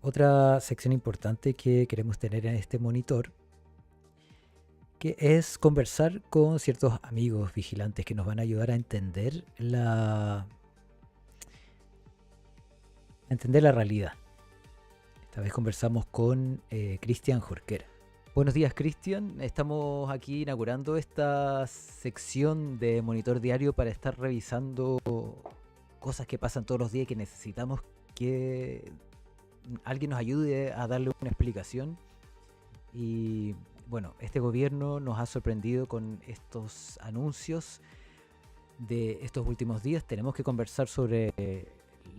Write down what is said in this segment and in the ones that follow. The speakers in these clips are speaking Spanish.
otra sección importante que queremos tener en este monitor, que es conversar con ciertos amigos vigilantes que nos van a ayudar a entender la realidad. Esta vez conversamos con Cristian Jorquera. Buenos días, Cristian. Estamos aquí inaugurando esta sección de Monitor Diario para estar revisando cosas que pasan todos los días y que necesitamos que alguien nos ayude a darle una explicación. Y bueno, este gobierno nos ha sorprendido con estos anuncios de estos últimos días. Tenemos que conversar sobre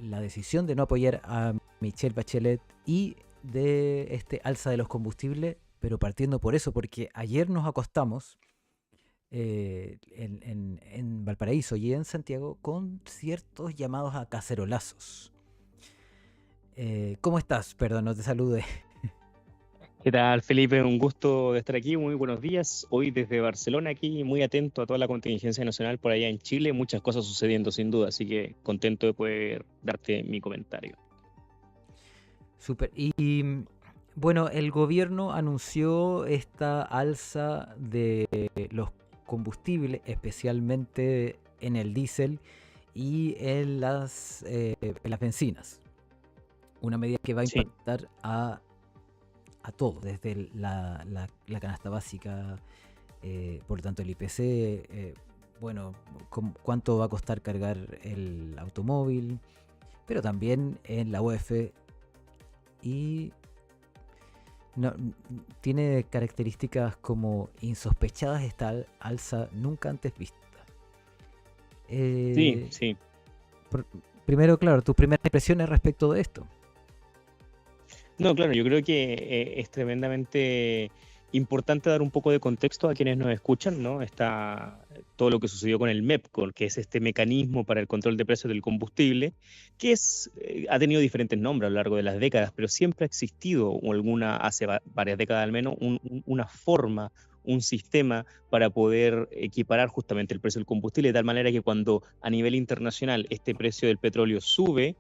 la decisión de no apoyar a Michelle Bachelet y de este alza de los combustibles, pero partiendo por eso, porque ayer nos acostamos en Valparaíso y en Santiago con ciertos llamados a cacerolazos. ¿Cómo estás? Perdón, no te saludé. ¿Qué tal, Felipe? Un gusto de estar aquí. Muy buenos días. Hoy desde Barcelona aquí, muy atento a toda la contingencia nacional por allá en Chile. Muchas cosas sucediendo sin duda, así que contento de poder darte mi comentario. Súper. Y bueno, el gobierno anunció esta alza de los combustibles, especialmente en el diésel y en las bencinas. Una medida que va a Sí, impactar a todo, desde la canasta básica, por lo tanto el IPC, bueno, cuánto va a costar cargar el automóvil, pero también en la UEF. Y no, tiene características como insospechadas esta alza nunca antes vista. sí, Eh, sí. pr- Primero, claro, tus primeras impresiones respecto de esto. No, claro, yo creo que es tremendamente importante dar un poco de contexto a quienes nos escuchan, ¿no? Está todo lo que sucedió con el MEPCO, que es este mecanismo para el control de precios del combustible, que ha tenido diferentes nombres a lo largo de las décadas, pero siempre ha existido, o hace varias décadas al menos, una forma, un sistema para poder equiparar justamente el precio del combustible, de tal manera que cuando a nivel internacional este precio del petróleo sube,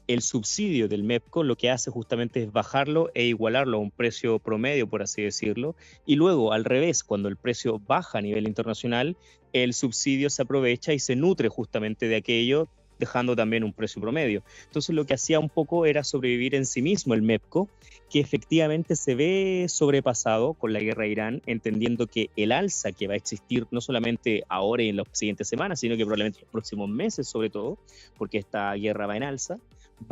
el subsidio del MEPCO lo que hace justamente es bajarlo e igualarlo a un precio promedio, por así decirlo, y luego al revés, cuando el precio baja a nivel internacional, el subsidio se aprovecha y se nutre justamente de aquello, dejando también un precio promedio. Entonces lo que hacía un poco era sobrevivir en sí mismo el MEPCO, que efectivamente se ve sobrepasado con la guerra de Irán, entendiendo que el alza que va a existir no solamente ahora y en las siguientes semanas, sino que probablemente en los próximos meses sobre todo, porque esta guerra va en alza,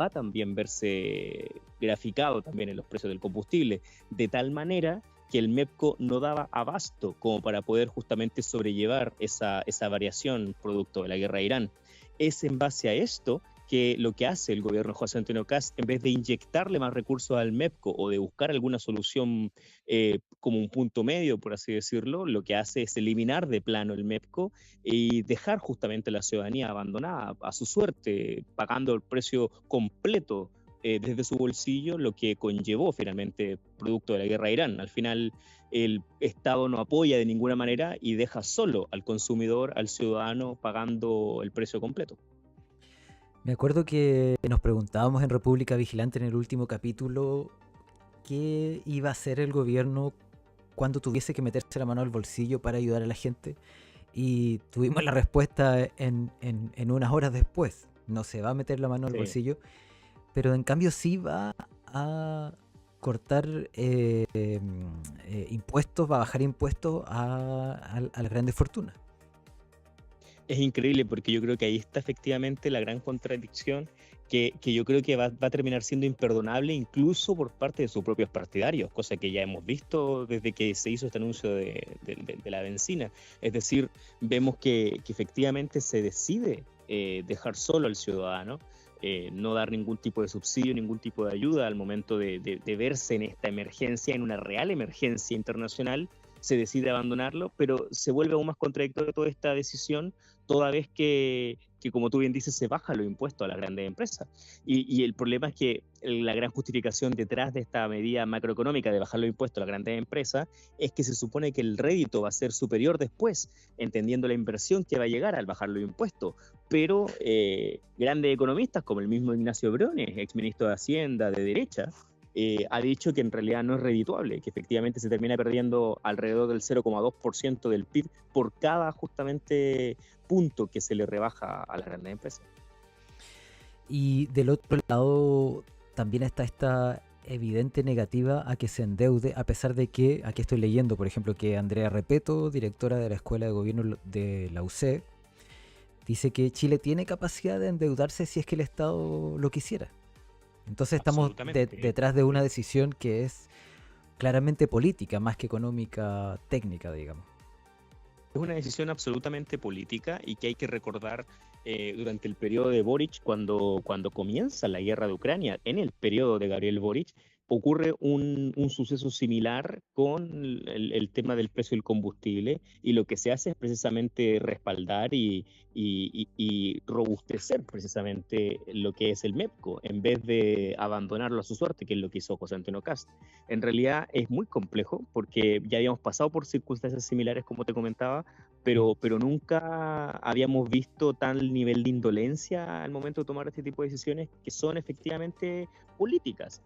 va también verse graficado también en los precios del combustible, de tal manera que el MEPCO no daba abasto como para poder justamente sobrellevar esa variación producto de la guerra de Irán. Es en base a esto que lo que hace el gobierno de José Antonio Kast, en vez de inyectarle más recursos al MEPCO o de buscar alguna solución como un punto medio, por así decirlo, lo que hace es eliminar de plano el MEPCO y dejar justamente a la ciudadanía abandonada a su suerte, pagando el precio completo desde su bolsillo, lo que conllevó finalmente producto de la guerra de Irán. Al final, el Estado no apoya de ninguna manera y deja solo al consumidor, al ciudadano, pagando el precio completo. Me acuerdo que nos preguntábamos en República Vigilante en el último capítulo qué iba a hacer el gobierno cuando tuviese que meterse la mano al bolsillo para ayudar a la gente. Y tuvimos la respuesta en unas horas después. No se va a meter la mano al Sí. bolsillo, pero en cambio sí va a cortar impuestos, va a bajar impuestos a las grandes fortunas. Es increíble porque yo creo que ahí está efectivamente la gran contradicción que yo creo que va a terminar siendo imperdonable incluso por parte de sus propios partidarios, cosa que ya hemos visto desde que se hizo este anuncio de la benzina. Es decir, vemos que efectivamente se decide dejar solo al ciudadano, no dar ningún tipo de subsidio, ningún tipo de ayuda al momento de verse en esta emergencia, en una real emergencia internacional, se decide abandonarlo, pero se vuelve aún más contradictoria toda esta decisión, toda vez que, como tú bien dices, se bajan los impuestos a las grandes empresas. Y el problema es que la gran justificación detrás de esta medida macroeconómica de bajar los impuestos a las grandes empresas es que se supone que el rédito va a ser superior después, entendiendo la inversión que va a llegar al bajar los impuestos. Pero grandes economistas, como el mismo Ignacio Briones, exministro de Hacienda de derecha, ha dicho que en realidad no es redituable, que efectivamente se termina perdiendo alrededor del 0,2% del PIB por cada justamente punto que se le rebaja a las grandes empresas. Y del otro lado también está esta evidente negativa a que se endeude, a pesar de que, aquí estoy leyendo, por ejemplo, que Andrea Repeto, directora de la Escuela de Gobierno de la UC, dice que Chile tiene capacidad de endeudarse si es que el Estado lo quisiera. Entonces estamos detrás de una decisión que es claramente política, más que económica, técnica, digamos. Es una decisión absolutamente política y que hay que recordar durante el periodo de Boric, cuando comienza la guerra de Ucrania, en el periodo de Gabriel Boric, ocurre un suceso similar con el tema del precio del combustible, y lo que se hace es precisamente respaldar y robustecer precisamente lo que es el MEPCO, en vez de abandonarlo a su suerte, que es lo que hizo José Antonio Kast. En realidad es muy complejo, porque ya habíamos pasado por circunstancias similares, como te comentaba, pero nunca habíamos visto tal nivel de indolencia al momento de tomar este tipo de decisiones, que son efectivamente políticas.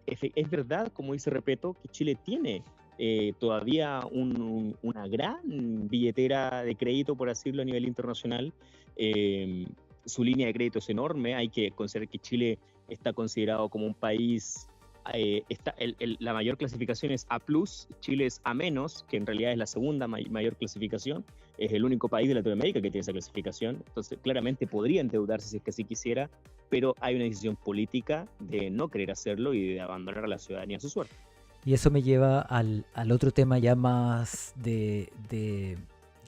Es verdad, como dice Repeto, que Chile tiene todavía una gran billetera de crédito, por decirlo, a nivel internacional. Su línea de crédito es enorme. Hay que considerar que Chile está considerado como un país, la mayor clasificación es A+, Chile es A-, que en realidad es la segunda mayor clasificación. Es el único país de Latinoamérica que tiene esa clasificación. Entonces, claramente podría endeudarse si es que así quisiera, pero hay una decisión política de no querer hacerlo y de abandonar a la ciudadanía a su suerte. Y eso me lleva al otro tema ya más de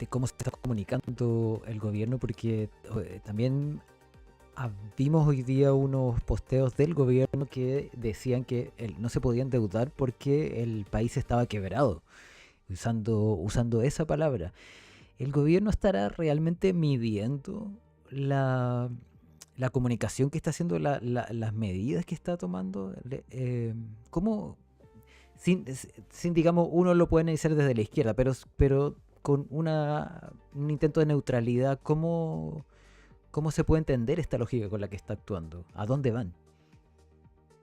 cómo se está comunicando el gobierno, porque también vimos hoy día unos posteos del gobierno que decían que no se podía endeudar porque el país estaba quebrado, usando esa palabra. ¿El gobierno estará realmente midiendo la comunicación que está haciendo, las medidas que está tomando? ¿Cómo? Sin, digamos, uno lo puede analizar desde la izquierda, pero con un intento de neutralidad, ¿cómo se puede entender esta lógica con la que está actuando? ¿A dónde van?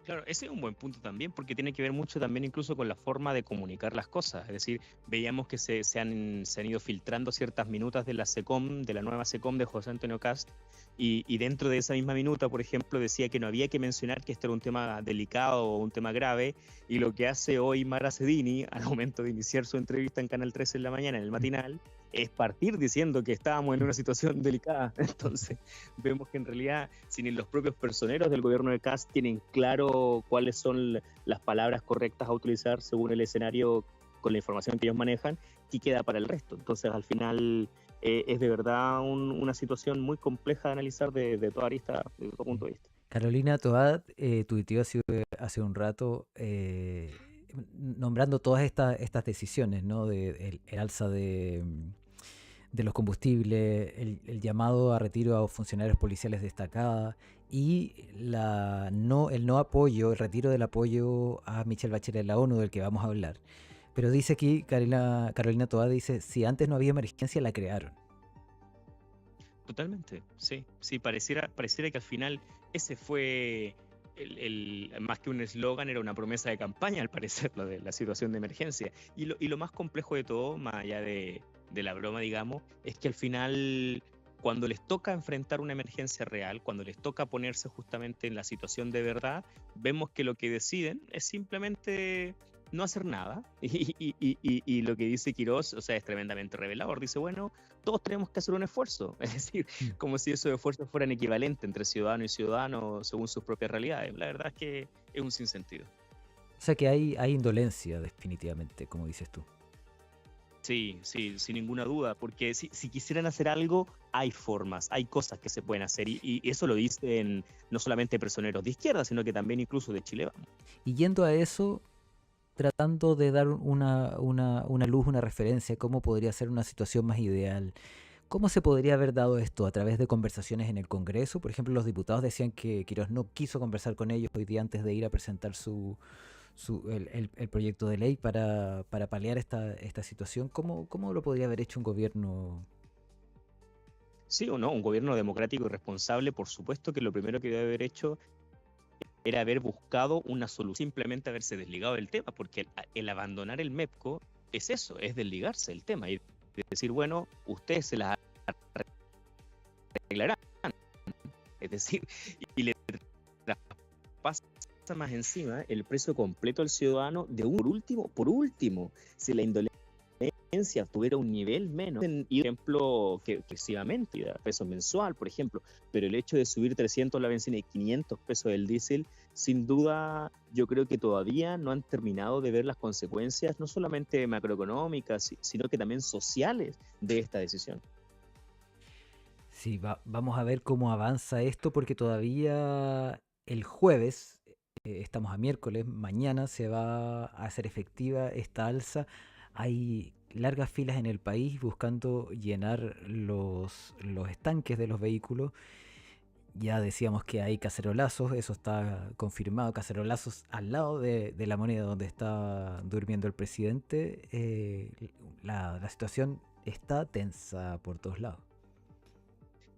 Claro, ese es un buen punto también, porque tiene que ver mucho también incluso con la forma de comunicar las cosas. Es decir, veíamos que se han ido filtrando ciertas minutas de la SECOM, de la nueva SECOM de José Antonio Kast, y dentro de esa misma minuta, por ejemplo, decía que no había que mencionar que este era un tema delicado o un tema grave, y lo que hace hoy Mara Cedini, al momento de iniciar su entrevista en Canal 13 en la mañana, en el matinal, es partir diciendo que estábamos en una situación delicada. Entonces, vemos que en realidad, si ni los propios personeros del gobierno de Kast tienen claro cuáles son las palabras correctas a utilizar según el escenario, con la información que ellos manejan, ¿qué queda para el resto? Entonces, al final, es de verdad una situación muy compleja de analizar de toda arista, desde todo punto de vista. Carolina Toad tuiteó hace un rato nombrando todas estas decisiones, ¿no? El alza de los combustibles, el llamado a retiro a funcionarios policiales destacadas y el no apoyo, el retiro del apoyo a Michelle Bachelet en la ONU, del que vamos a hablar. Pero dice aquí, Carolina Toad dice, si antes no había emergencia, la crearon. Totalmente, sí, pareciera que al final ese fue más que un eslogan, era una promesa de campaña, al parecer, lo de la situación de emergencia. Y lo más complejo de todo, más allá de la broma, digamos, es que al final, cuando les toca enfrentar una emergencia real, cuando les toca ponerse justamente en la situación de verdad, vemos que lo que deciden es simplemente no hacer nada. Y lo que dice Quirós, o sea, es tremendamente revelador. Dice, bueno, todos tenemos que hacer un esfuerzo. Es decir, como si esos esfuerzos fueran equivalentes entre ciudadano y ciudadano según sus propias realidades. La verdad es que es un sinsentido. O sea que hay indolencia, definitivamente, como dices tú. Sí, sin ninguna duda, porque si quisieran hacer algo, hay formas, hay cosas que se pueden hacer, y eso lo dicen no solamente personeros de izquierda, sino que también incluso de Chile Vamos. Y yendo a eso, tratando de dar una luz, una referencia, cómo podría ser una situación más ideal. ¿Cómo se podría haber dado esto? ¿A través de conversaciones en el Congreso? Por ejemplo, los diputados decían que Quirós no quiso conversar con ellos hoy día antes de ir a presentar el proyecto de ley para paliar esta situación. ¿Cómo lo podría haber hecho un gobierno? Sí o no, un gobierno democrático y responsable, por supuesto que lo primero que debe haber hecho era haber buscado una solución, simplemente haberse desligado del tema, porque el abandonar el MEPCO es eso, es desligarse del tema y decir, bueno, ustedes se las arreglarán, es decir, y le traspasa más encima el precio completo al ciudadano de un por último, si la indolencia tuviera un nivel menos, y por ejemplo, que excesivamente, peso mensual, por ejemplo, pero el hecho de subir 300 la benzina y 500 pesos el diésel, sin duda, yo creo que todavía no han terminado de ver las consecuencias, no solamente macroeconómicas, sino que también sociales de esta decisión. Sí, vamos a ver cómo avanza esto porque todavía el jueves, estamos a miércoles, mañana se va a hacer efectiva esta alza. Hay largas filas en el país buscando llenar los estanques de los vehículos. Ya decíamos que hay cacerolazos, eso está confirmado, cacerolazos al lado de la moneda donde está durmiendo el presidente. La situación está tensa por todos lados.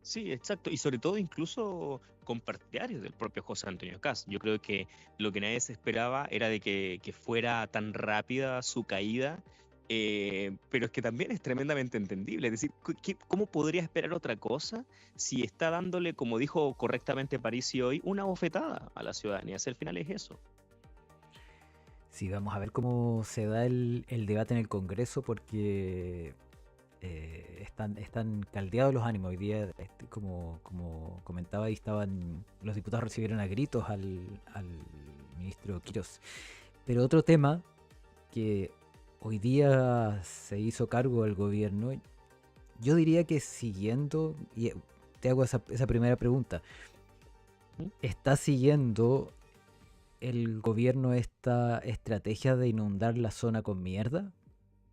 Sí, exacto, y sobre todo incluso con partidarios del propio José Antonio Kast. Yo creo que lo que nadie se esperaba era de que fuera tan rápida su caída, pero es que también es tremendamente entendible. Es decir, ¿cómo podría esperar otra cosa si está dándole, como dijo correctamente Parisi hoy, una bofetada a la ciudadanía? Si al final es eso. Sí, vamos a ver cómo se da el debate en el Congreso porque están caldeados los ánimos. Hoy día, como comentaba, ahí los diputados recibieron a gritos al ministro Quirós. Pero otro tema que hoy día se hizo cargo el gobierno, yo diría que siguiendo, y te hago esa primera pregunta, ¿está siguiendo el gobierno esta estrategia de inundar la zona con mierda?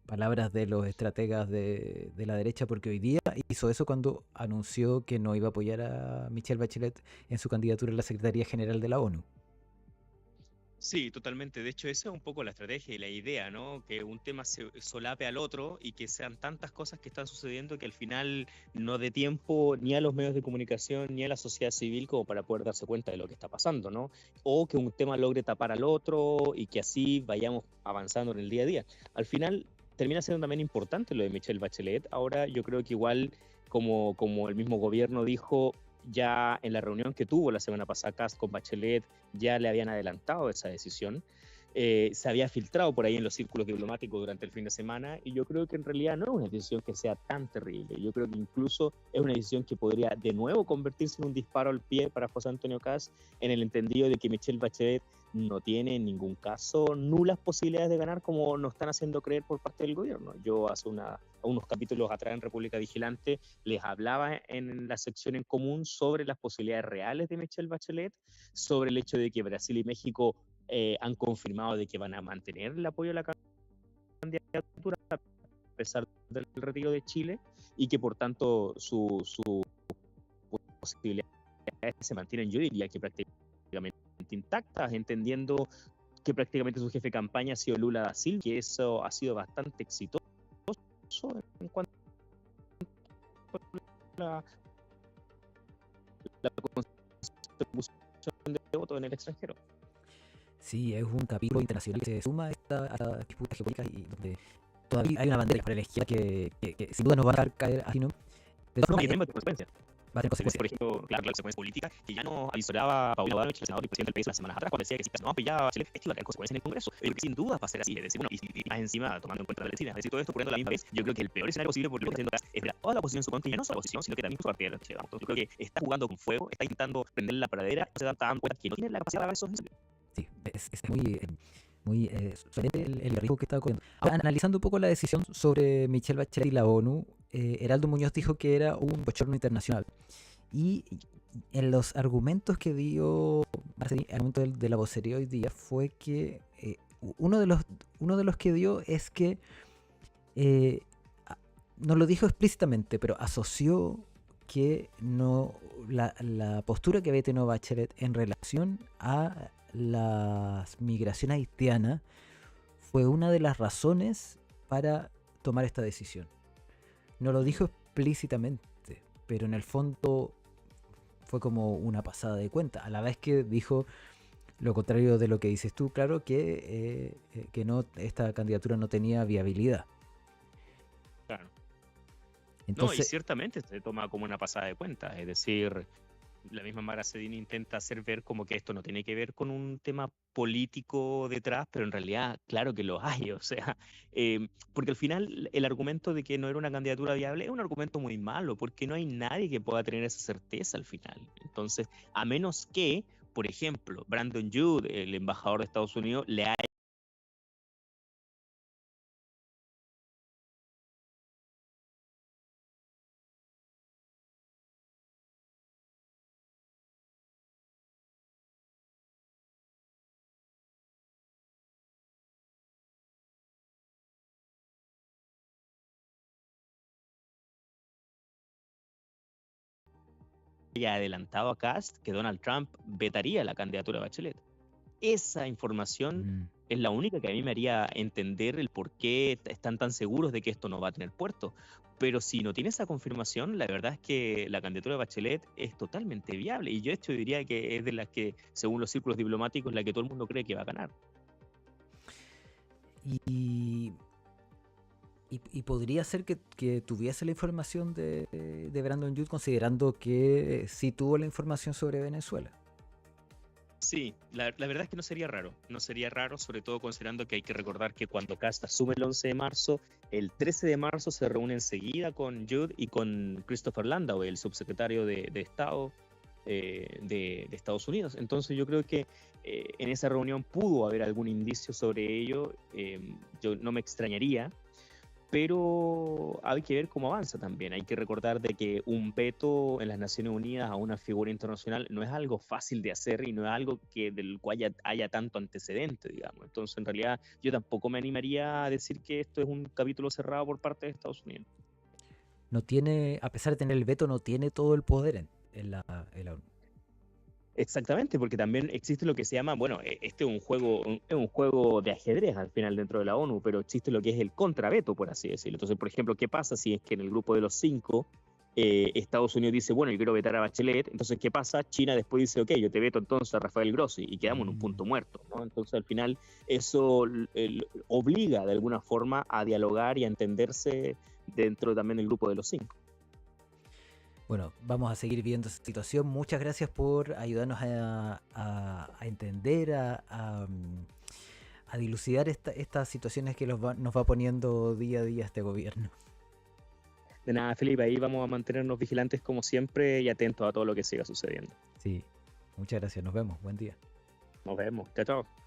Palabras de los estrategas de la derecha, porque hoy día hizo eso cuando anunció que no iba a apoyar a Michelle Bachelet en su candidatura a la Secretaría General de la ONU. Sí, totalmente. De hecho, esa es un poco la estrategia y la idea, ¿no? Que un tema se solape al otro y que sean tantas cosas que están sucediendo que al final no dé tiempo ni a los medios de comunicación ni a la sociedad civil como para poder darse cuenta de lo que está pasando, ¿no? O que un tema logre tapar al otro y que así vayamos avanzando en el día a día. Al final termina siendo también importante lo de Michelle Bachelet. Ahora yo creo que igual, como el mismo gobierno dijo, ya en la reunión que tuvo la semana pasada Kast con Bachelet, ya le habían adelantado esa decisión. Se había filtrado por ahí en los círculos diplomáticos durante el fin de semana y yo creo que en realidad no es una decisión que sea tan terrible. Yo creo que incluso es una decisión que podría de nuevo convertirse en un disparo al pie para José Antonio Kast, en el entendido de que Michelle Bachelet no tiene en ningún caso nulas posibilidades de ganar como nos están haciendo creer por parte del gobierno. Yo hace unos capítulos atrás en República Vigilante les hablaba en la sección en común sobre las posibilidades reales de Michelle Bachelet, sobre el hecho de que Brasil y México han confirmado de que van a mantener el apoyo a la candidatura a pesar del retiro de Chile y que por tanto sus posibilidades se mantienen, yo diría que prácticamente intactas, entendiendo que prácticamente su jefe de campaña ha sido Lula da Silva, que eso ha sido bastante exitoso en cuanto a la consecución de votos en el extranjero. Sí, es un capítulo internacional que se suma a esta disputa geopolítica y donde todavía hay una bandera por la izquierda que sin duda nos va a dejar caer así, ¿no? De todas formas, consecuencias. Va a tener consecuencias. Por ejemplo, claro, la consecuencia política que ya nos avisoraba Paula Bárbara, el senador y presidente del país, las semanas atrás, cuando decía que si no apoyaba a Chile, esto iba a tener consecuencias en el Congreso. Pero que sin duda va a ser así. Es decir, bueno, y más encima, tomando en cuenta la vecina, es decir, todo esto ocurriendo a la misma vez, yo creo que el peor escenario posible porque lo que está haciendo es ver a toda la oposición en su contra y ya no solo la oposición, sino que también su partido de la izquierda. Yo creo que está jugando con fuego, está intentando prender la pradera, no se da tan cuenta que no tiene la capacidad de ver esos incendios. Sí, es muy sorprendente el riesgo que está corriendo. Ahora, analizando un poco la decisión sobre Michelle Bachelet y la ONU, Heraldo Muñoz dijo que era un bochorno internacional. Y en los argumentos que dio el argumento de la vocería hoy día fue que uno de los, uno de los que dio es que eh, no lo dijo explícitamente, pero asoció que no la postura que había tenido Bachelet en relación a la migración haitiana fue una de las razones para tomar esta decisión. No lo dijo explícitamente, pero en el fondo fue como una pasada de cuenta, a la vez que dijo lo contrario de lo que dices tú, claro, que no, esta candidatura no tenía viabilidad. Claro. No, y Entonces, ciertamente se toma como una pasada de cuenta, es decir, la misma Mara Cedini intenta hacer ver como que esto no tiene que ver con un tema político detrás, pero en realidad, claro que lo hay, o sea, porque al final el argumento de que no era una candidatura viable es un argumento muy malo, porque no hay nadie que pueda tener esa certeza al final. Entonces, a menos que, por ejemplo, Brandon Jude, el embajador de Estados Unidos, le haya adelantado a Cast que Donald Trump vetaría la candidatura de Bachelet. Esa información mm, es la única que a mí me haría entender el por qué están tan seguros de que esto no va a tener puerto. Pero si no tiene esa confirmación, la verdad es que la candidatura de Bachelet es totalmente viable. Y yo, de hecho, diría que es de las que, según los círculos diplomáticos, la que todo el mundo cree que va a ganar. y, y podría ser que tuviese la información de Brandon Youth, considerando que sí tuvo la información sobre Venezuela. Sí, la verdad es que no sería raro. No sería raro, sobre todo considerando que hay que recordar que cuando Cast asume el 11 de marzo, el 13 de marzo se reúne enseguida con Jude y con Christopher Landau, el subsecretario de Estado de Estados Unidos. Entonces yo creo que en esa reunión pudo haber algún indicio sobre ello. Yo no me extrañaría, pero hay que ver cómo avanza también. Hay que recordar de que un veto en las Naciones Unidas a una figura internacional no es algo fácil de hacer y no es algo que del cual haya tanto antecedente, digamos. Entonces, en realidad, yo tampoco me animaría a decir que esto es un capítulo cerrado por parte de Estados Unidos. No tiene, a pesar de tener el veto, no tiene todo el poder en la ONU. Exactamente, porque también existe lo que se llama, bueno, este es un juego de ajedrez al final dentro de la ONU, pero existe lo que es el contraveto, por así decirlo. Entonces, por ejemplo, ¿qué pasa si es que en el grupo de los cinco Estados Unidos dice, bueno, yo quiero vetar a Bachelet? Entonces, ¿qué pasa? China después dice, ok, yo te veto entonces a Rafael Grossi y quedamos en un Mm. punto muerto, ¿no? Entonces, al final, eso obliga de alguna forma a dialogar y a entenderse dentro también del grupo de los cinco. Bueno, vamos a seguir viendo esta situación. Muchas gracias por ayudarnos a entender, a dilucidar estas situaciones que nos va poniendo día a día este gobierno. De nada, Felipe, ahí vamos a mantenernos vigilantes como siempre y atentos a todo lo que siga sucediendo. Sí, muchas gracias. Nos vemos. Buen día. Nos vemos. Chao, chao.